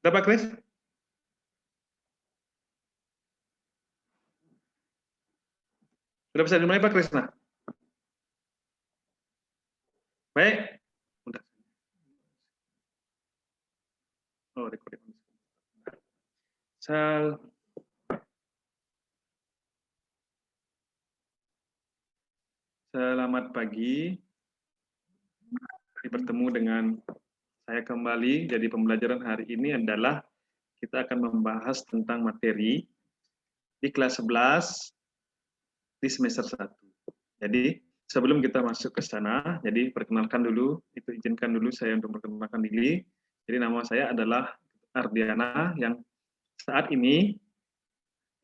Sudah Pak Kris? Sudah bisa dimulai Pak Krisna? Baik. Oh, recording. Selamat pagi. Bertemu dengan saya kembali. Jadi pembelajaran hari ini adalah kita akan membahas tentang materi di kelas 11 di semester 1. Jadi sebelum kita masuk ke sana, jadi perkenalkan dulu, izinkan dulu saya untuk memperkenalkan diri. Jadi nama saya adalah Ardiana yang saat ini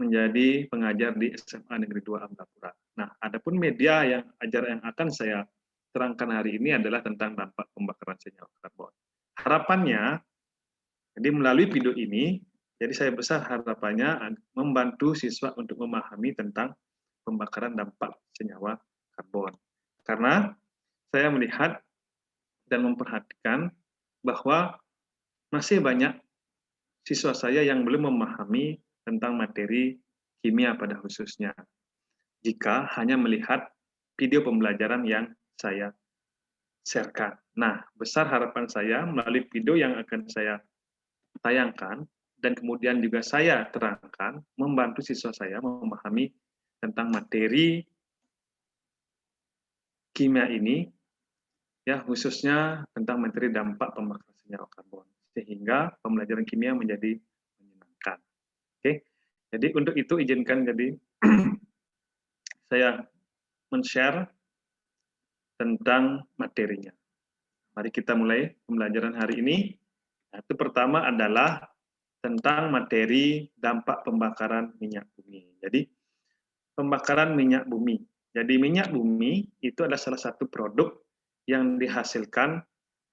menjadi pengajar di SMA Negeri 2 Ambapura. Nah, adapun media yang akan saya terangkan hari ini adalah tentang dampak pembakaran senyawa karbon. Harapannya, jadi melalui video ini, jadi saya besar harapannya membantu siswa untuk memahami tentang pembakaran dampak senyawa karbon. Karena saya melihat dan memperhatikan bahwa masih banyak siswa saya yang belum memahami tentang materi kimia pada khususnya. Jika hanya melihat video pembelajaran yang saya sharekan. Nah, besar harapan saya melalui video yang akan saya tayangkan dan kemudian juga saya terangkan, membantu siswa saya memahami tentang materi kimia ini, ya khususnya tentang materi dampak pembakaran senyawa karbon, sehingga pembelajaran kimia menjadi menyenangkan. Oke, jadi untuk itu izinkan jadi saya men-share tentang materinya. Mari kita mulai pembelajaran hari ini. Itu pertama adalah tentang materi dampak pembakaran minyak bumi. Jadi pembakaran minyak bumi. Jadi minyak bumi itu adalah salah satu produk yang dihasilkan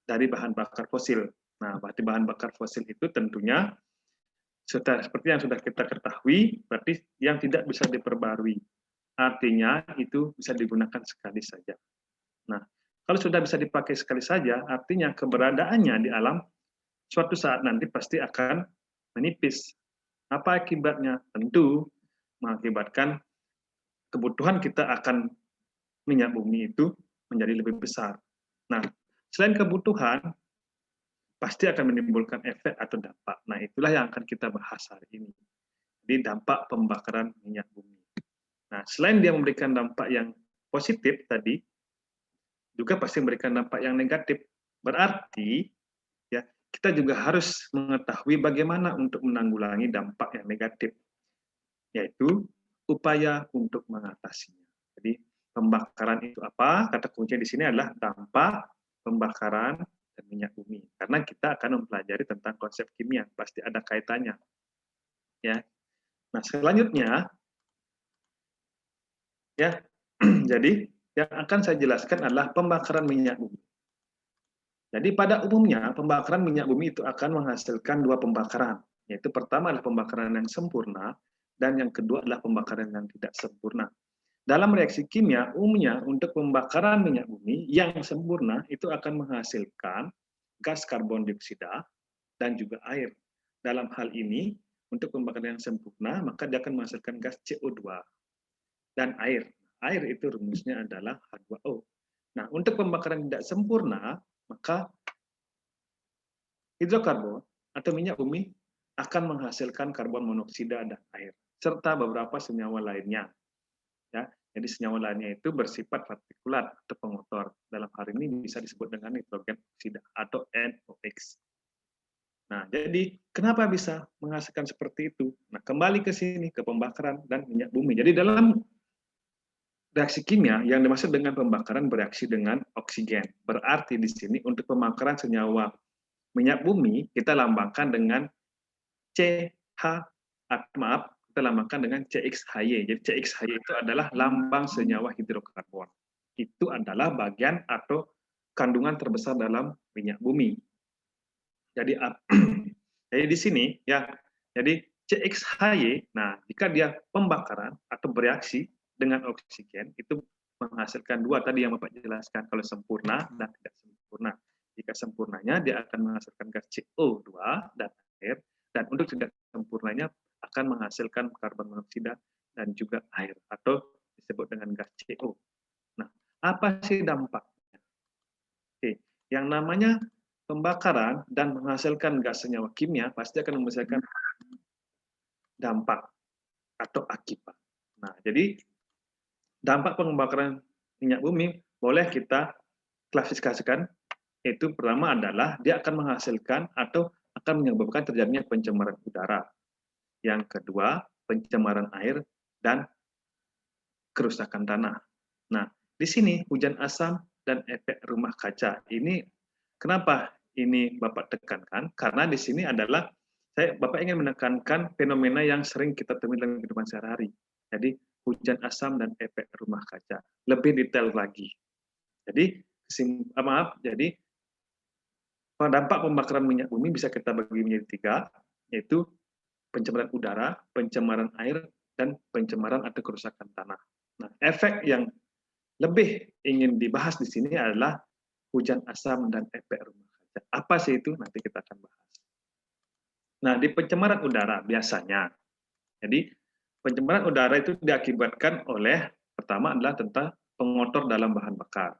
dari bahan bakar fosil. Nah, berarti bahan bakar fosil itu tentunya seperti yang sudah kita ketahui, berarti yang tidak bisa diperbarui. Artinya itu bisa digunakan sekali saja. Nah, kalau sudah bisa dipakai sekali saja, artinya keberadaannya di alam suatu saat nanti pasti akan menipis. Apa akibatnya? Tentu mengakibatkan kebutuhan kita akan minyak bumi itu menjadi lebih besar. Nah, selain kebutuhan, pasti akan menimbulkan efek atau dampak. Nah, itulah yang akan kita bahas hari ini. Jadi dampak pembakaran minyak bumi. Nah, selain dia memberikan dampak yang positif tadi, juga pasti memberikan dampak yang negatif. Berarti ya kita juga harus mengetahui bagaimana untuk menanggulangi dampak yang negatif, yaitu upaya untuk mengatasinya. Jadi pembakaran itu apa? Kata kuncinya di sini adalah dampak pembakaran dan minyak bumi. Karena kita akan mempelajari tentang konsep kimia, pasti ada kaitannya. Ya. Nah, selanjutnya ya. Jadi yang akan saya jelaskan adalah pembakaran minyak bumi. Jadi pada umumnya pembakaran minyak bumi itu akan menghasilkan dua pembakaran, yaitu pertama adalah pembakaran yang sempurna dan yang kedua adalah pembakaran yang tidak sempurna. Dalam reaksi kimia umumnya untuk pembakaran minyak bumi yang sempurna itu akan menghasilkan gas karbon dioksida dan juga air. Dalam hal ini untuk pembakaran yang sempurna maka dia akan menghasilkan gas CO2 dan air. Air itu rumusnya adalah H2O. Nah, untuk pembakaran tidak sempurna, maka hidrokarbon atau minyak bumi akan menghasilkan karbon monoksida dan air, serta beberapa senyawa lainnya. Ya, jadi senyawa lainnya itu bersifat partikulat atau pengotor. Dalam hal ini bisa disebut dengan nitrogen oksida atau NOx. Nah, jadi kenapa bisa menghasilkan seperti itu? Nah, kembali ke sini, ke pembakaran dan minyak bumi. Jadi dalam reaksi kimia yang dimaksud dengan pembakaran bereaksi dengan oksigen. Berarti di sini untuk pembakaran senyawa minyak bumi kita lambangkan dengan CH, maaf, kita lambangkan dengan CXHY. Jadi CXHY itu adalah lambang senyawa hidrokarbon. Itu adalah bagian atau kandungan terbesar dalam minyak bumi. Jadi jadi di sini ya, jadi CXHY, nah jika dia pembakaran atau bereaksi dengan oksigen itu menghasilkan dua tadi yang Bapak jelaskan, kalau sempurna dan tidak sempurna. Jika sempurnanya dia akan menghasilkan gas CO2 dan air, dan untuk tingkat sempurnanya akan menghasilkan karbon monoksida dan juga air, atau disebut dengan gas CO. Nah, apa sih dampaknya? Oke, yang namanya pembakaran dan menghasilkan gas senyawa kimia pasti akan menghasilkan dampak atau akibat. Nah, jadi dampak pembakaran minyak bumi boleh kita klasifikasikan, yaitu pertama adalah dia akan menghasilkan atau akan menyebabkan terjadinya pencemaran udara. Yang kedua, pencemaran air dan kerusakan tanah. Nah, di sini hujan asam dan efek rumah kaca. Ini kenapa ini Bapak tekankan? Karena di sini adalah Bapak ingin menekankan fenomena yang sering kita temui dalam kehidupan sehari-hari. Jadi hujan asam dan efek rumah kaca. Lebih detail lagi. Jadi jadi dampak pembakaran minyak bumi bisa kita bagi menjadi tiga, yaitu pencemaran udara, pencemaran air, dan pencemaran atau kerusakan tanah. Nah, efek yang lebih ingin dibahas di sini adalah hujan asam dan efek rumah kaca. Apa sih itu? Nanti kita akan bahas. Nah, di pencemaran udara biasanya, jadi pencemaran udara itu diakibatkan oleh, pertama adalah tentang pengotor dalam bahan bakar.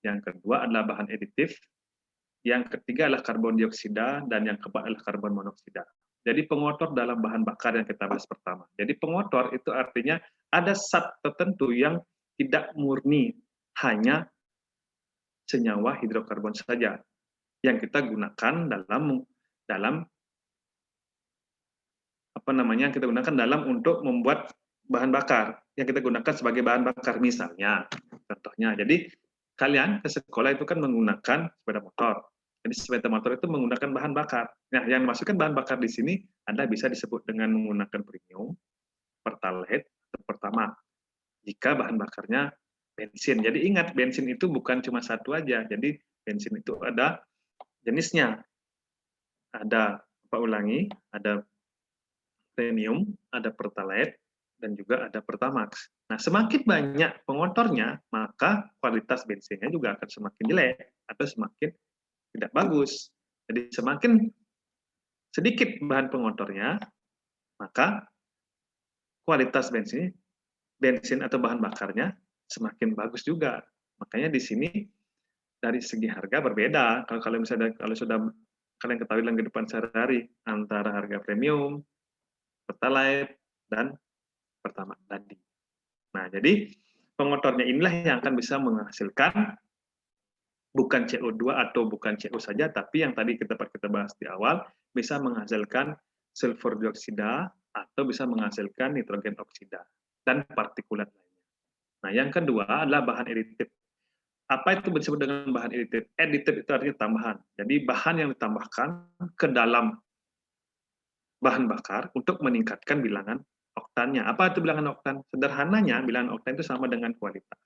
Yang kedua adalah bahan aditif. Yang ketiga adalah karbon dioksida, dan yang keempat adalah karbon monoksida. Jadi pengotor dalam bahan bakar yang kita bahas pertama. Jadi pengotor itu artinya ada zat tertentu yang tidak murni, hanya senyawa hidrokarbon saja yang kita gunakan dalam kita gunakan dalam untuk membuat bahan bakar yang kita gunakan sebagai bahan bakar, misalnya contohnya. Jadi kalian ke sekolah itu kan menggunakan sepeda motor. Jadi sepeda motor itu menggunakan bahan bakar. Nah, yang dimasukkan bahan bakar di sini Anda bisa disebut dengan menggunakan premium, pertalite, atau pertamax. Jika bahan bakarnya bensin. Jadi ingat, bensin itu bukan cuma satu aja. Jadi bensin itu ada jenisnya. Ada, ada premium, ada pertalite, dan juga ada pertamax. Nah, semakin banyak pengotornya, maka kualitas bensinnya juga akan semakin jelek atau semakin tidak bagus. Jadi semakin sedikit bahan pengotornya, maka kualitas bensin atau bahan bakarnya semakin bagus juga. Makanya di sini dari segi harga berbeda. Kalau misalnya sudah kalian ketahui dalam kehidupan sehari-hari antara harga premium, pertalite, dan pertamax tadi. Nah, jadi pengotornya inilah yang akan bisa menghasilkan bukan CO2 atau bukan CO saja, tapi yang tadi kita bahas di awal, bisa menghasilkan sulfur dioksida atau bisa menghasilkan nitrogen oksida dan partikulat lainnya. Nah, yang kedua adalah bahan aditif. Apa itu disebut dengan bahan aditif? Aditif itu artinya tambahan. Jadi bahan yang ditambahkan ke dalam bahan bakar untuk meningkatkan bilangan oktannya. Apa itu bilangan oktan? Sederhananya, bilangan oktan itu sama dengan kualitas.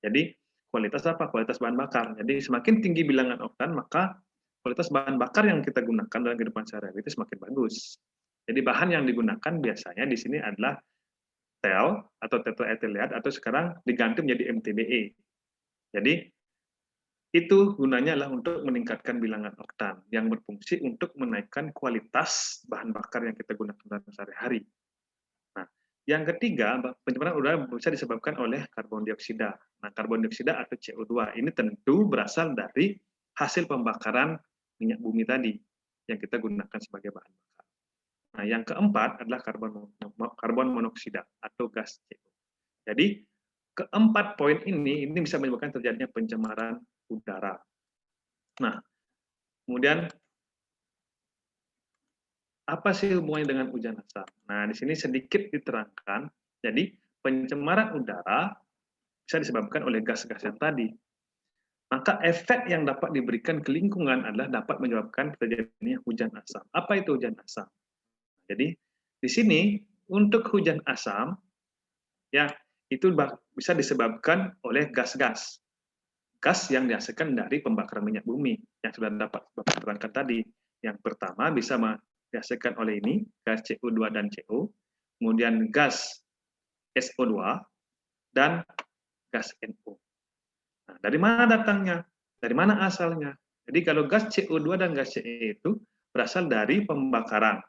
Jadi, kualitas apa? Kualitas bahan bakar. Jadi, semakin tinggi bilangan oktan, maka kualitas bahan bakar yang kita gunakan dalam kehidupan sehari-hari itu semakin bagus. Jadi, bahan yang digunakan biasanya di sini adalah TEL atau tetraethyleat, atau sekarang diganti menjadi MTBE. Jadi, itu gunanya adalah untuk meningkatkan bilangan oktan yang berfungsi untuk menaikkan kualitas bahan bakar yang kita gunakan dalam sehari-hari. Nah, yang ketiga, pencemaran udara bisa disebabkan oleh karbon dioksida. Nah, karbon dioksida atau CO2 ini tentu berasal dari hasil pembakaran minyak bumi tadi yang kita gunakan sebagai bahan bakar. Nah, yang keempat adalah karbon monoksida atau gas CO. Jadi, keempat poin ini bisa menyebabkan terjadinya pencemaran udara. Nah, kemudian apa sih hubungannya dengan hujan asam? Nah, di sini sedikit diterangkan. Jadi, pencemaran udara bisa disebabkan oleh gas-gas yang tadi. Maka efek yang dapat diberikan ke lingkungan adalah dapat menyebabkan terjadinya hujan asam. Apa itu hujan asam? Jadi, di sini untuk hujan asam, ya itu bisa disebabkan oleh gas-gas. Gas yang dihasilkan dari pembakaran minyak bumi yang sudah dapat Bapak terangkan tadi. Yang pertama bisa dihasilkan oleh ini, gas CO2 dan CO, kemudian gas SO2, dan gas NO. Nah, dari mana datangnya? Dari mana asalnya? Jadi kalau gas CO2 dan gas CE itu berasal dari pembakaran,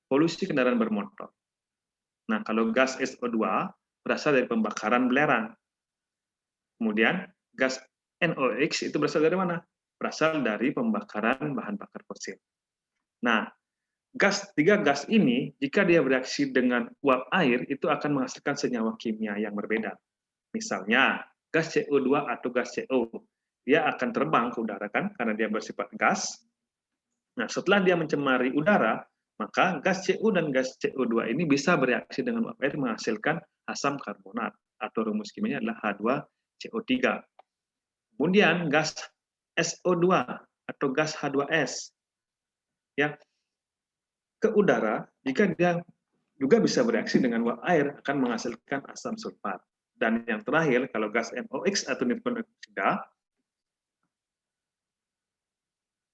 polusi kendaraan bermotor. Nah, kalau gas SO2 berasal dari pembakaran belerang. Kemudian gas NOx itu berasal dari mana? Berasal dari pembakaran bahan bakar fosil. Nah, tiga gas ini, jika dia bereaksi dengan uap air, itu akan menghasilkan senyawa kimia yang berbeda. Misalnya, gas CO2 atau gas CO, dia akan terbang ke udara kan, karena dia bersifat gas. Nah, setelah dia mencemari udara, maka gas CO dan gas CO2 ini bisa bereaksi dengan uap air menghasilkan asam karbonat, atau rumus kimianya adalah H2CO3. Kemudian gas SO2 atau gas H2S, ya, ke udara, jika dia juga bisa bereaksi dengan uap air, akan menghasilkan asam sulfat. Dan yang terakhir, kalau gas NOx atau nitrogen oksida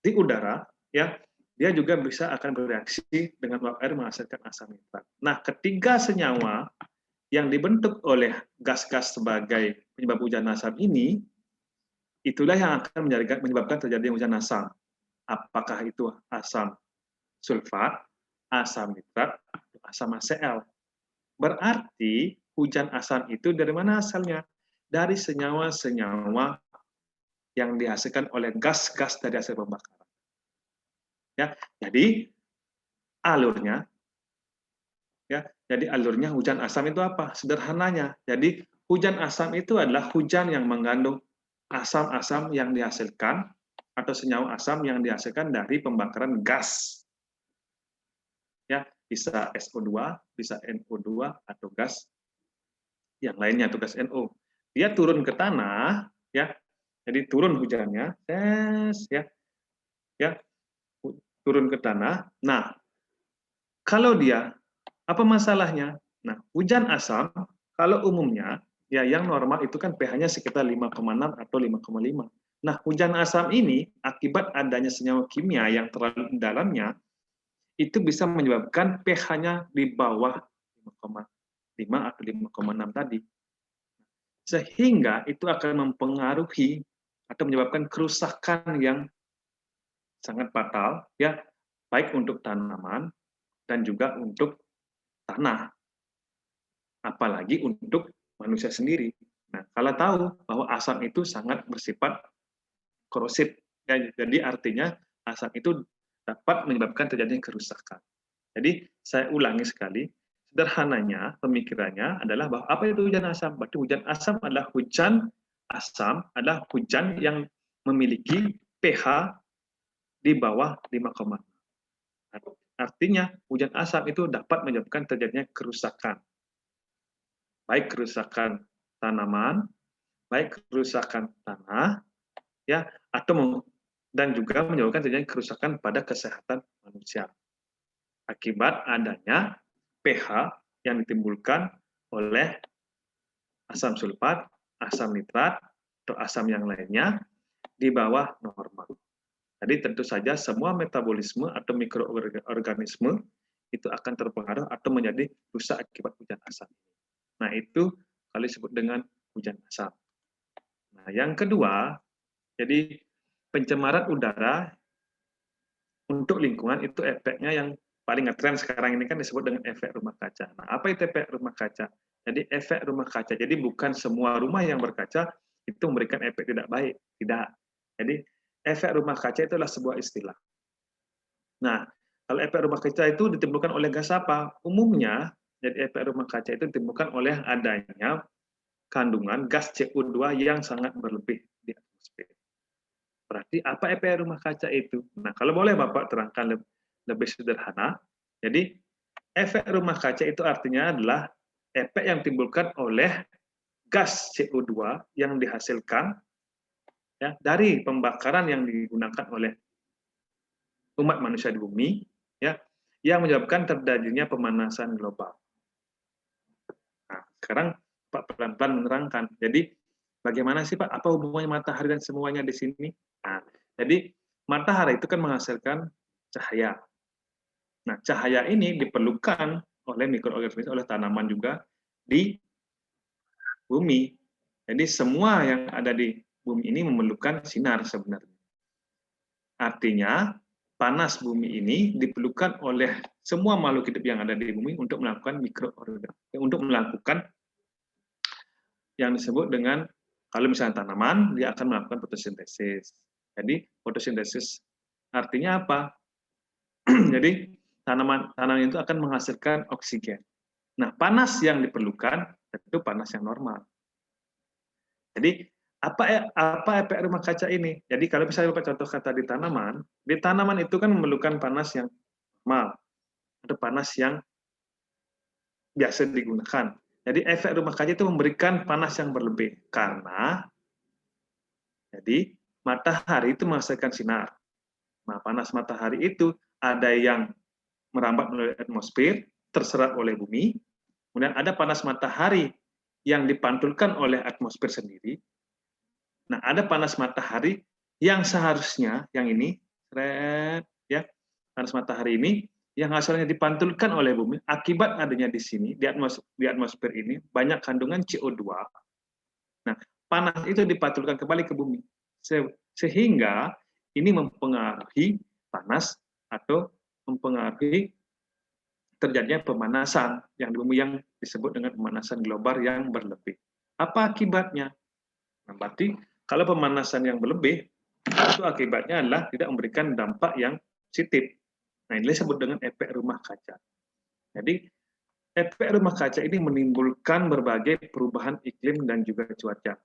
di udara, ya, dia juga bisa akan bereaksi dengan uap air menghasilkan asam nitrat. Nah, ketiga senyawa yang dibentuk oleh gas-gas sebagai penyebab hujan asam ini, itulah yang akan menyebabkan terjadinya hujan asam. Apakah itu asam sulfat, asam nitrat, atau asam HCl. Berarti hujan asam itu dari mana asalnya? Dari senyawa-senyawa yang dihasilkan oleh gas-gas dari hasil pembakaran. Ya, jadi alurnya, ya, jadi alurnya hujan asam itu apa? Sederhananya, jadi hujan asam itu adalah hujan yang mengandung asam-asam yang dihasilkan atau senyawa asam yang dihasilkan dari pembakaran gas. Ya, bisa SO2, bisa NO2 atau gas yang lainnya, atau gas NO. Dia turun ke tanah, ya. Jadi turun hujannya, ya, turun ke tanah. Nah, kalau dia apa masalahnya? Nah, hujan asam kalau umumnya ya yang normal itu kan pH-nya sekitar 5,6 atau 5,5. Nah, hujan asam ini akibat adanya senyawa kimia yang terlalu dalamnya itu bisa menyebabkan pH-nya di bawah 5,5 atau 5,6 tadi. Sehingga itu akan mempengaruhi atau menyebabkan kerusakan yang sangat fatal, ya, baik untuk tanaman dan juga untuk tanah, apalagi untuk manusia sendiri. Nah, kalau tahu bahwa asam itu sangat bersifat korosif, ya, jadi artinya asam itu dapat menyebabkan terjadinya kerusakan. Jadi saya ulangi sekali, sederhananya pemikirannya adalah bahwa apa itu hujan asam? Berarti hujan asam adalah hujan yang memiliki pH di bawah 5,6. Artinya hujan asam itu dapat menyebabkan terjadinya kerusakan. Baik kerusakan tanaman, baik kerusakan tanah, ya, atau dan juga menyebabkan terjadinya kerusakan pada kesehatan manusia akibat adanya pH yang ditimbulkan oleh asam sulfat, asam nitrat, atau asam yang lainnya di bawah normal. Jadi tentu saja semua metabolisme atau mikroorganisme itu akan terpengaruh atau menjadi rusak akibat hujan asam. Nah, itu kalau disebut dengan hujan asam. Nah, yang kedua, jadi pencemaran udara untuk lingkungan itu efeknya yang paling ngetren sekarang ini kan disebut dengan efek rumah kaca. Nah, apa itu efek rumah kaca? Jadi efek rumah kaca. Jadi bukan semua rumah yang berkaca itu memberikan efek tidak baik, tidak. Jadi efek rumah kaca itu adalah sebuah istilah. Nah, kalau efek rumah kaca itu ditimbulkan oleh gas apa? Umumnya, jadi efek rumah kaca itu ditimbulkan oleh adanya kandungan gas CO2 yang sangat berlebih di atmosfer. Berarti apa efek rumah kaca itu? Nah, kalau boleh Bapak terangkan lebih sederhana. Jadi, efek rumah kaca itu artinya adalah efek yang ditimbulkan oleh gas CO2 yang dihasilkan, ya, dari pembakaran yang digunakan oleh umat manusia di bumi, ya, yang menyebabkan terjadinya pemanasan global. Nah, sekarang Pak pelan-pelan menerangkan. Jadi, bagaimana sih Pak? Apa hubungannya matahari dan semuanya di sini? Nah, jadi matahari itu kan menghasilkan cahaya. Nah, cahaya ini diperlukan oleh mikroorganisme, oleh tanaman juga di bumi. Jadi semua yang ada di bumi ini memerlukan sinar sebenarnya. Artinya, panas bumi ini diperlukan oleh semua makhluk hidup yang ada di bumi untuk melakukan mikroorganisme, untuk melakukan yang disebut dengan, kalau misalnya tanaman, dia akan melakukan fotosintesis. Jadi fotosintesis artinya apa? Jadi tanaman itu akan menghasilkan oksigen. Nah, panas yang diperlukan itu panas yang normal. Jadi apa efek rumah kaca ini? Jadi kalau misalnya Bapak contoh kata di tanaman itu kan memerlukan panas yang normal, atau panas yang biasa digunakan. Jadi efek rumah kaca itu memberikan panas yang berlebih karena jadi matahari itu menghasilkan sinar. Nah, panas matahari itu ada yang merambat melalui atmosfer, terserap oleh bumi, kemudian ada panas matahari yang dipantulkan oleh atmosfer sendiri. Nah, ada panas matahari yang seharusnya yang ini, ya, panas matahari ini yang hasilnya dipantulkan oleh bumi akibat adanya di sini di atmosfer ini banyak kandungan CO2. Nah, panas itu dipantulkan kembali ke bumi sehingga ini mempengaruhi panas atau mempengaruhi terjadinya pemanasan yang di bumi yang disebut dengan pemanasan global yang berlebih. Apa akibatnya? Nah, berarti kalau pemanasan yang berlebih, itu akibatnya adalah tidak memberikan dampak yang positif. Nah, ini disebut dengan efek rumah kaca. Jadi, efek rumah kaca ini menimbulkan berbagai perubahan iklim dan juga cuaca.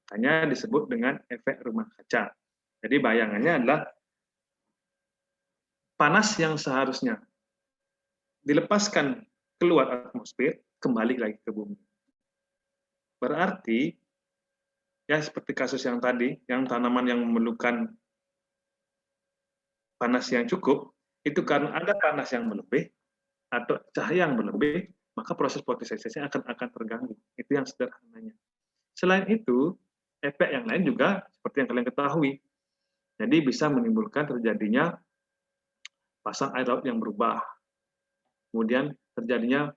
Makanya disebut dengan efek rumah kaca. Jadi, bayangannya adalah panas yang seharusnya dilepaskan keluar atmosfer, kembali lagi ke bumi. Berarti, ya seperti kasus yang tadi, yang tanaman yang memerlukan panas yang cukup, itu karena ada panas yang berlebih, atau cahaya yang berlebih, maka proses fotosintesisnya akan terganggu. Itu yang sederhananya. Selain itu, efek yang lain juga seperti yang kalian ketahui. Jadi bisa menimbulkan terjadinya pasang air laut yang berubah. Kemudian terjadinya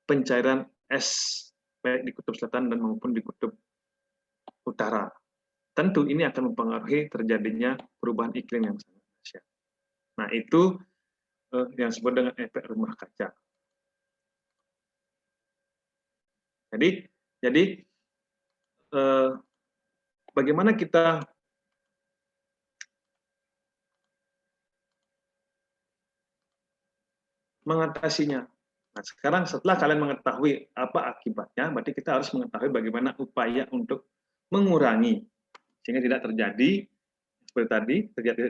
pencairan es baik di kutub selatan dan maupun di kutub utara. Tentu ini akan mempengaruhi terjadinya perubahan iklim yang sangat dahsyat. Nah, itu yang disebut dengan efek rumah kaca. Jadi bagaimana kita mengatasinya? Nah, sekarang setelah kalian mengetahui apa akibatnya, berarti kita harus mengetahui bagaimana upaya untuk mengurangi sehingga tidak terjadi seperti tadi,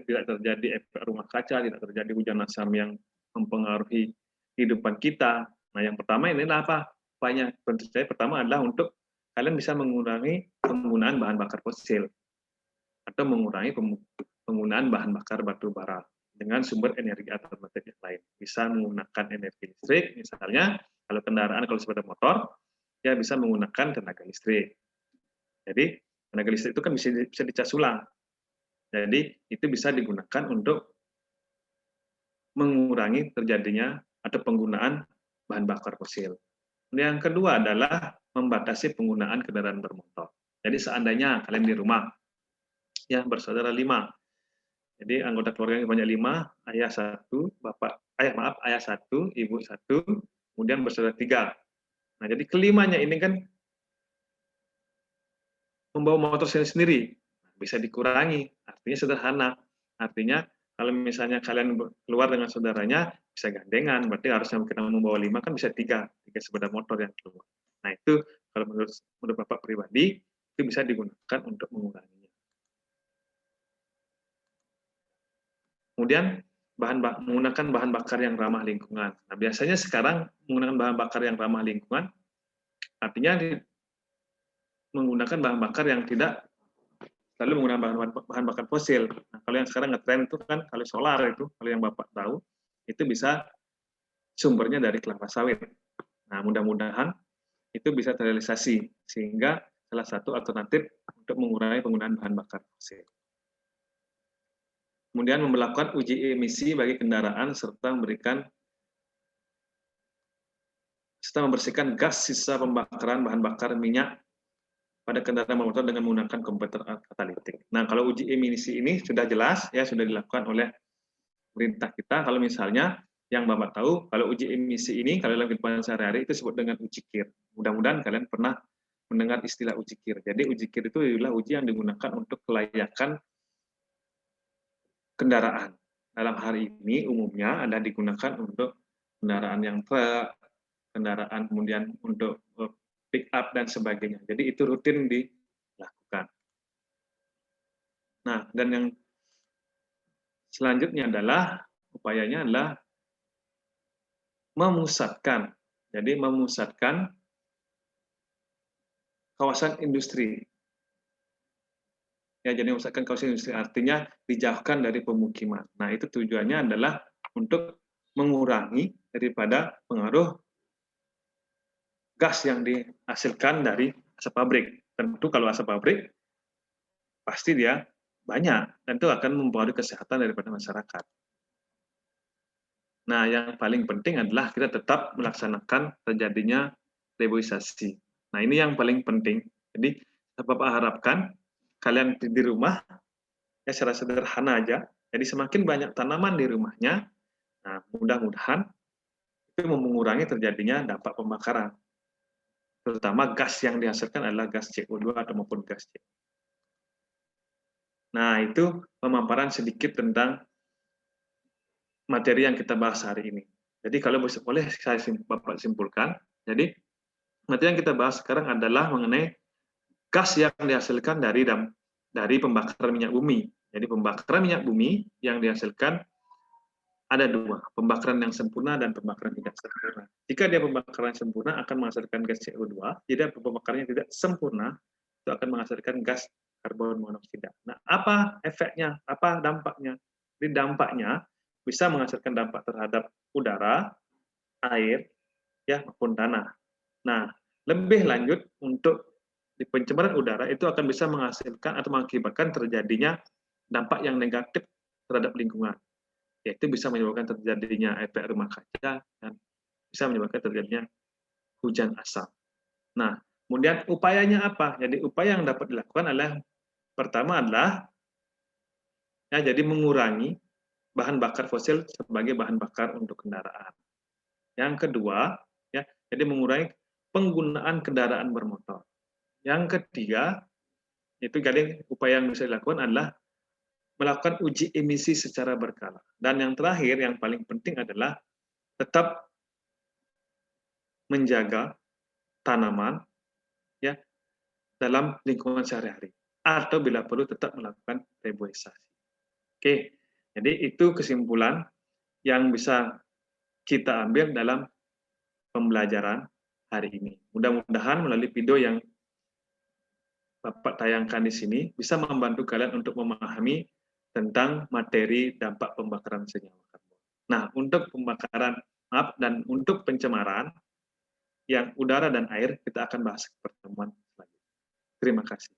tidak terjadi efek rumah kaca, tidak terjadi hujan asam yang mempengaruhi kehidupan kita. Nah, yang pertama ini adalah apa? Upayanya tentu saja pertama adalah untuk kalian bisa mengurangi penggunaan bahan bakar fosil atau mengurangi penggunaan bahan bakar batu bara dengan sumber energi alternatif yang lain. Bisa menggunakan energi listrik, misalnya kalau kendaraan, kalau sepeda motor, ya bisa menggunakan tenaga listrik. Jadi tenaga listrik itu kan bisa dicas ulang. Jadi itu bisa digunakan untuk mengurangi terjadinya atau penggunaan bahan bakar fosil. Yang kedua adalah membatasi penggunaan kendaraan bermotor. Jadi seandainya kalian di rumah, ya bersaudara 5, jadi anggota keluarga yang banyak 5, ayah 1, ayah 1, ibu 1, kemudian bersaudara 3. Nah, jadi kelimanya ini kan membawa motor sendiri, bisa dikurangi. Artinya sederhana. Artinya kalau misalnya kalian keluar dengan saudaranya, bisa gandengan. Berarti harusnya kita membawa 5 kan bisa 3 sepeda motor yang keluar. Nah, itu kalau menurut Bapak pribadi, itu bisa digunakan untuk menguranginya. Kemudian menggunakan bahan bakar yang ramah lingkungan. Nah, biasanya sekarang menggunakan bahan bakar yang ramah lingkungan artinya menggunakan bahan bakar yang tidak selalu menggunakan bahan bakar fosil. Nah, kalau yang sekarang ngetren itu kan kalau solar itu, kalau yang Bapak tahu, itu bisa sumbernya dari kelapa sawit. Nah, mudah-mudahan itu bisa terrealisasi sehingga salah satu alternatif untuk mengurangi penggunaan bahan bakar fosil. Kemudian melakukan uji emisi bagi kendaraan serta membersihkan gas sisa pembakaran bahan bakar minyak pada kendaraan bermotor dengan menggunakan komputer katalitik. Nah, kalau uji emisi ini sudah jelas ya, sudah dilakukan oleh pemerintah kita kalau misalnya yang Bapak tahu, kalau uji emisi ini kalau dalam kehidupan sehari-hari itu disebut dengan uji KIR. Mudah-mudahan kalian pernah mendengar istilah uji KIR. Jadi uji KIR itu adalah uji yang digunakan untuk kelayakan kendaraan. Dalam hari ini umumnya ada digunakan untuk kendaraan yang truk, kendaraan kemudian untuk pick up dan sebagainya. Jadi itu rutin dilakukan. Nah, dan yang selanjutnya adalah upayanya adalah memusatkan. Jadi memusatkan kawasan industri. Ya, jadi memusatkan kawasan industri artinya dijauhkan dari pemukiman. Nah, itu tujuannya adalah untuk mengurangi daripada pengaruh gas yang dihasilkan dari asap pabrik. Tentu kalau asap pabrik pasti dia banyak dan itu akan mempengaruhi kesehatan daripada masyarakat. Nah, yang paling penting adalah kita tetap melaksanakan terjadinya reboisasi. Nah, ini yang paling penting. Jadi, Bapak harapkan kalian di rumah, ya secara sederhana aja, jadi semakin banyak tanaman di rumahnya, nah mudah-mudahan itu mengurangi terjadinya dampak pembakaran. Terutama gas yang dihasilkan adalah gas CO2 atau maupun gas C. Nah, itu pemaparan sedikit tentang materi yang kita bahas hari ini. Jadi kalau boleh saya Bapak simpulkan, jadi materi yang kita bahas sekarang adalah mengenai gas yang dihasilkan dari pembakaran minyak bumi. Jadi pembakaran minyak bumi yang dihasilkan ada dua, pembakaran yang sempurna dan pembakaran tidak sempurna. Jika dia pembakaran sempurna akan menghasilkan gas CO2, jika pembakarannya tidak sempurna itu akan menghasilkan gas karbon monoksida. Nah, apa efeknya? Apa dampaknya? Jadi dampaknya bisa menghasilkan dampak terhadap udara, air, ya maupun tanah. Nah, lebih lanjut untuk di pencemaran udara itu akan bisa menghasilkan atau mengakibatkan terjadinya dampak yang negatif terhadap lingkungan, yaitu bisa menyebabkan terjadinya efek rumah kaca dan bisa menyebabkan terjadinya hujan asam. Nah, kemudian upayanya apa? Jadi upaya yang dapat dilakukan adalah pertama adalah ya jadi mengurangi bahan bakar fosil sebagai bahan bakar untuk kendaraan. Yang kedua, ya jadi mengurangi penggunaan kendaraan bermotor. Yang ketiga, itu jadi upaya yang bisa dilakukan adalah melakukan uji emisi secara berkala. Dan yang terakhir, yang paling penting adalah tetap menjaga tanaman ya dalam lingkungan sehari-hari atau bila perlu tetap melakukan reboisasi. Oke, jadi itu kesimpulan yang bisa kita ambil dalam pembelajaran hari ini. Mudah-mudahan melalui video yang Bapak tayangkan di sini bisa membantu kalian untuk memahami tentang materi dampak pembakaran senyawa karbon. Nah, untuk pembakaran, dan untuk pencemaran yang udara dan air kita akan bahas pertemuan selanjutnya. Terima kasih.